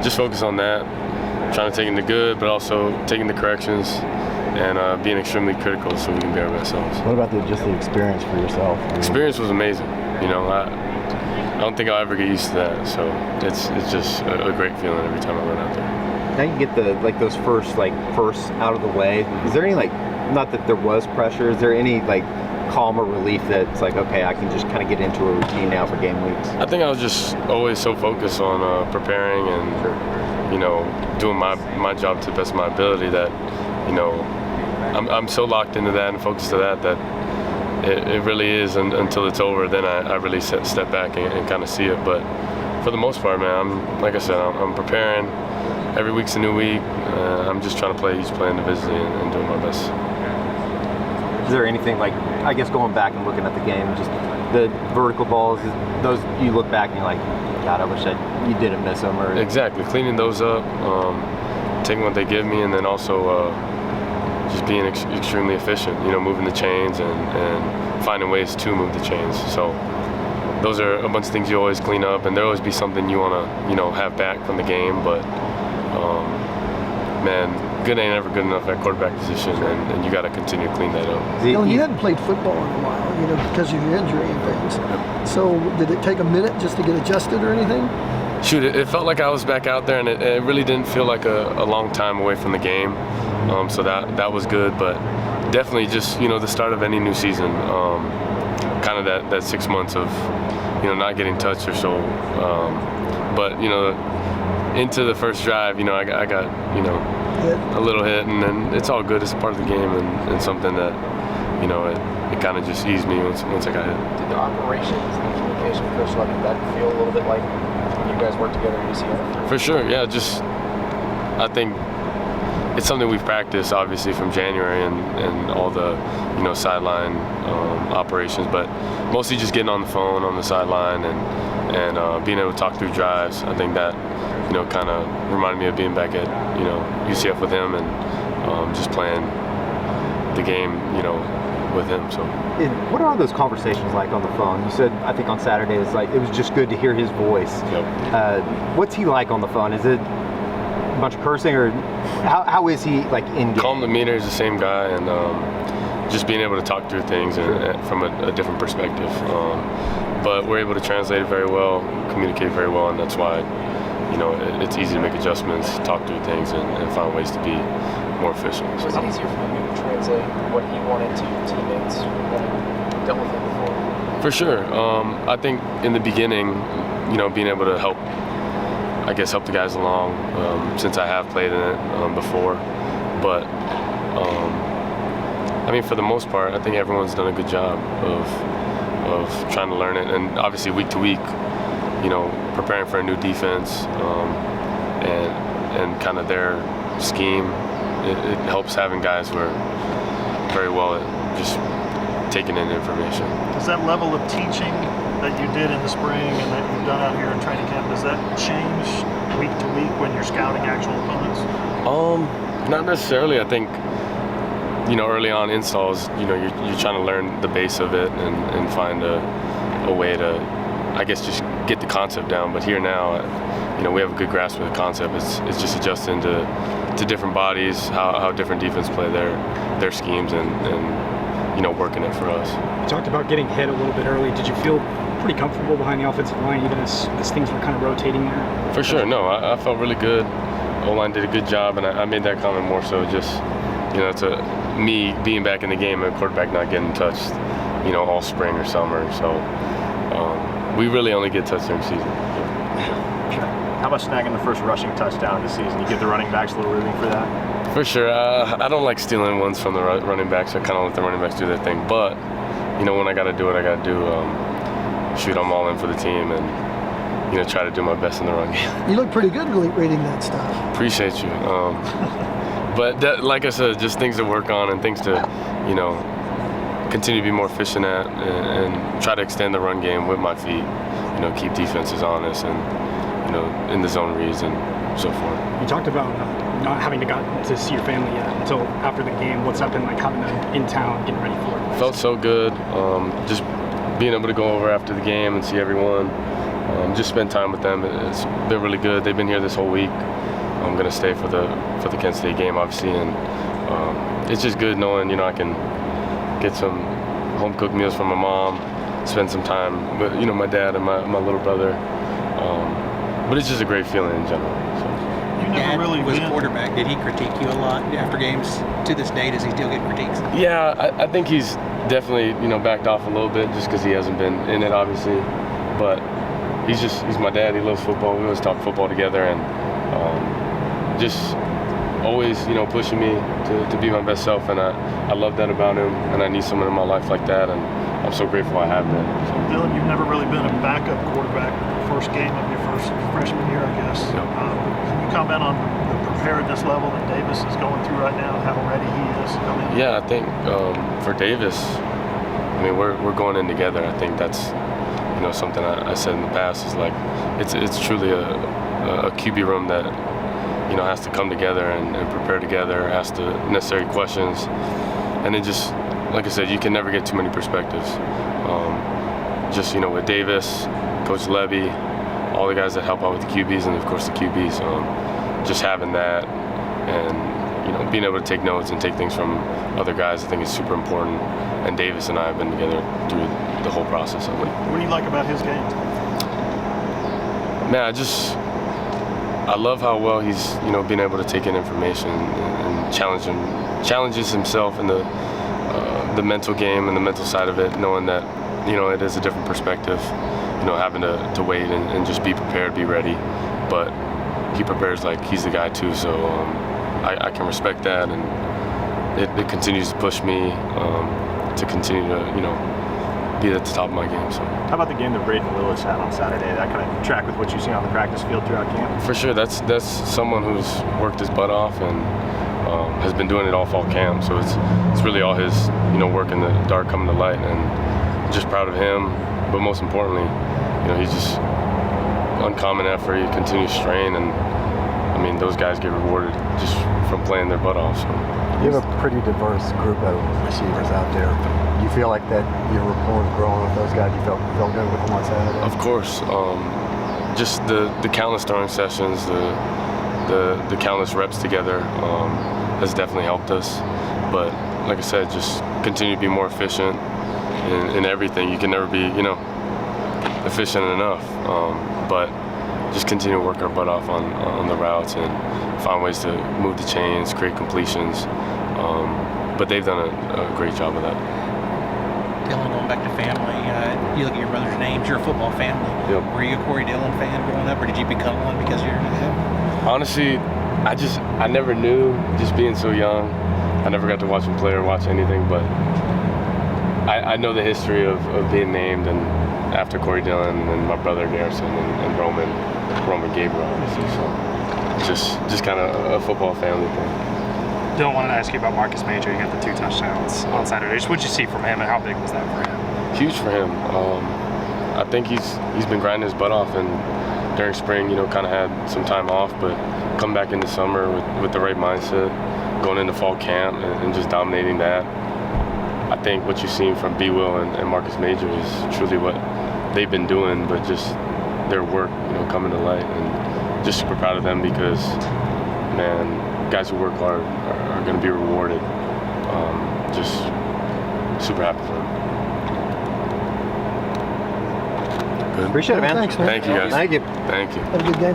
just focus on that, trying to take in the good, but also taking the corrections and being extremely critical so we can be our best selves. What about just the experience for yourself? Experience was amazing. I don't think I'll ever get used to that. So it's just a great feeling every time I run out there. Now you get those first out of the way. Is there any not that there was pressure? Is there any calm or relief that it's okay, I can just kind of get into a routine now for game weeks? I think I was just always so focused on preparing and doing my job to the best of my ability that I'm so locked into that and focused to that it really is until it's over. Then I really step back and kind of see it. But for the most part, man, like I said, I'm preparing. Every week's a new week. I'm just trying to play each play individually and doing my best. Is there anything I guess going back and looking at the game, just the vertical balls, those you look back and you're like, God, I wish you didn't miss them? Or exactly, cleaning those up, taking what they give me, and then also just being extremely efficient. Moving the chains and finding ways to move the chains. So those are a bunch of things you always clean up, and there'll always be something you want to have back from the game. But man, good ain't ever good enough at quarterback position, and you got to continue to clean that up. You hadn't played football in a while, because of your injury and things. So did it take a minute just to get adjusted or anything? Shoot, it felt like I was back out there, and it really didn't feel like a long time away from the game. So that was good, but definitely just the start of any new season, kind of that 6 months of not getting touched or so. But into the first drive, I got a little hit, and then it's all good. It's a part of the game, and something that it kind of just eased me once I got hit. Did the operations and communication with Coach Levy, that feel a little bit like when you guys work together in UCF? For sure, yeah. I think it's something we've practiced obviously from January and all the sideline operations, but mostly just getting on the phone on the sideline and being able to talk through drives. I think that kind of reminded me of being back at UCF with him and just playing the game with him. So what are those conversations like on the phone? You said I think on Saturday it was just good to hear his voice. Yep. What's he like on the phone? Is it a bunch of cursing, or how is he in game? Calm demeanor, is the same guy, and just being able to talk through things from a different perspective. But we're able to translate it very well, communicate very well, and that's why it's easy to make adjustments, talk through things, and find ways to be more efficient. Was it easier for you to translate what he wanted to your teammates when you dealt with him before? For sure. I think in the beginning, being able to help the guys along, since I have played in it before. But for the most part, I think everyone's done a good job of trying to learn it, and obviously week to week, preparing for a new defense and kind of their scheme. It helps having guys who are very well at just taking in information. Does that level of teaching that you did in the spring and that you've done out here in training camp, does that change week to week when you're scouting actual opponents? Not necessarily. I think early on installs, you're trying to learn the base of it and find a way to just get the concept down. But here now, we have a good grasp of the concept. It's just adjusting to different bodies, how different defense play their schemes and working it for us. You talked about getting hit a little bit early. Did you feel pretty comfortable behind the offensive line even as things were kind of rotating there? For sure. No, I felt really good. O-line did a good job, and I made that comment more so just to me being back in the game, a quarterback not getting touched all spring or summer. So we really only get touched during season. How about snagging the first rushing touchdown this season? You give the running backs a little room for that? For sure. I don't like stealing ones from the running backs. I kind of let the running backs do their thing. But, when I got to do what I got to do, shoot, I'm all in for the team and, try to do my best in the run game. You look pretty good reading that stuff. Appreciate you. But like I said, just things to work on and things to, continue to be more efficient at and try to extend the run game with my feet, keep defenses honest and, in the zone reads and so forth. You talked about not having to see your family yet until after the game. What's that been like having them in town, getting ready for it? Felt so good. Just being able to go over after the game and see everyone. just spend time with them. It's been really good. They've been here this whole week. I'm gonna stay for the Kent State game, obviously, and it's just good knowing I can get some home cooked meals from my mom, spend some time with my dad and my little brother. But it's just a great feeling in general. So. You never Dad really was been. quarterback. Did he critique you a lot after games? To this day, does he still get critiques? Yeah, I think he's definitely backed off a little bit just because he hasn't been in it, obviously. But he's my dad. He loves football. We always talk football together, and just always pushing me to be my best self. And I love that about him, and I need someone in my life like that, and I'm so grateful I have that. So. Dillon, you've never really been a backup quarterback. First game of your first freshman year, I guess. Yeah. Can you comment on the preparedness level that Davis is going through right now, how ready he is to come in? Yeah, I think for Davis, we're going in together. I think that's something I said in the past is like it's truly a QB room that has to come together and prepare together, ask the necessary questions, and it just, like I said, you can never get too many perspectives. Just with Davis, Coach Levy, all the guys that help out with the QBs, and of course the QBs, just having that and being able to take notes and take things from other guys, I think is super important. And Davis and I have been together through the whole process of it. What do you like about his game? Man, I love how well he's being able to take in information and challenges himself in the mental game and the mental side of it, knowing that it is a different perspective, having to wait and just be prepared, be ready. But he prepares like he's the guy too, so I can respect that, and it continues to push me to continue to be at the top of my game. So. How about the game that Braden Willis had on Saturday? That kind of track with what you see on the practice field throughout camp? For sure, that's someone who's worked his butt off and has been doing it all fall camp. So it's really all his work in the dark coming to light, and just proud of him. But most importantly, he's just uncommon effort. He continues to strain, and those guys get rewarded just from playing their butt off. So. You have a pretty diverse group of receivers out there. You feel like that your rapport is growing with those guys? You felt good with them on Saturday? Of course. Just the countless throwing sessions, the countless reps together has definitely helped us. But like I said, just continue to be more efficient in everything. You can never be, efficient enough. But just continue to work our butt off on the routes and find ways to move the chains, create completions. But they've done a great job of that. Dillon, going back to family, you look at your brother's names, you're a football family. Yep. Were you a Corey Dillon fan growing up, or did you become one because you're Honestly, I never knew, just being so young. I never got to watch him play or watch anything, but I know the history of being named, and after Corey Dillon and my brother Garrison and Roman Gabriel, obviously. So just kind of a football family thing. Dylan, wanted to ask you about Marcus Major. You got the 2 touchdowns on Saturday. Just what did you see from him, and how big was that for him? Huge for him. I think he's been grinding his butt off, and during spring, kind of had some time off, but come back into summer with the right mindset, going into fall camp and just dominating that. I think what you've seen from B-Will and Marcus Major is truly what they've been doing, but just their work, coming to light, and just super proud of them because, man, guys who work hard are going to be rewarded. Just super happy for them. Good. Appreciate it, man. Thanks, man. Thank you, guys. Thank you. Thank you. Had a good game.